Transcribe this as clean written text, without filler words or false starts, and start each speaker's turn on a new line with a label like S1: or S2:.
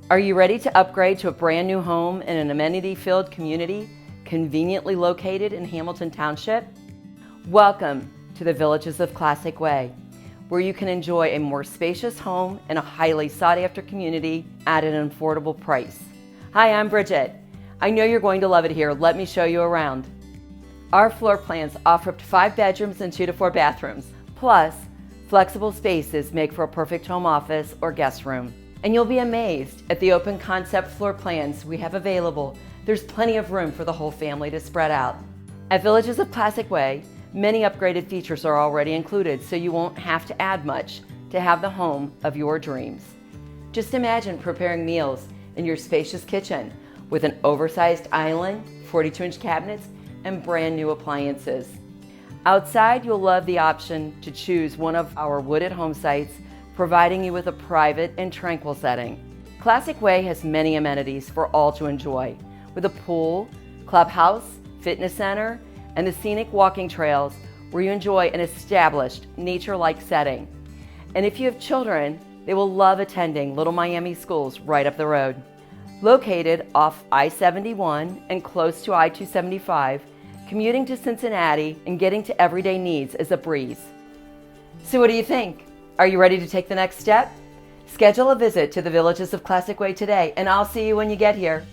S1: Are you ready to upgrade to a brand new home in an amenity-filled community conveniently located in Hamilton Township? Welcome to the Villages of Classicway, where you can enjoy a more spacious home in a highly sought-after community at an affordable price. Hi, I'm Bridget. I know you're going to love it here. Let me show you around. Our floor plans offer up to 5 bedrooms and 2 to 4 bathrooms. Plus, flexible spaces make for a perfect home office or guest room. And you'll be amazed at the open concept floor plans we have available. There's plenty of room for the whole family to spread out. At Villages of Classicway, many upgraded features are already included, so you won't have to add much to have the home of your dreams. Just imagine preparing meals in your spacious kitchen with an oversized island, 42-inch cabinets, and brand new appliances. Outside, you'll love the option to choose one of our wooded home sites, providing you with a private and tranquil setting. Classicway has many amenities for all to enjoy, with a pool, clubhouse, fitness center, and the scenic walking trails where you enjoy an established, nature-like setting. And if you have children, they will love attending Little Miami schools right up the road. Located off I-71 and close to I-275, commuting to Cincinnati and getting to everyday needs is a breeze. So what do you think? Are you ready to take the next step? Schedule a visit to the Villages of Classicway today, and I'll see you when you get here.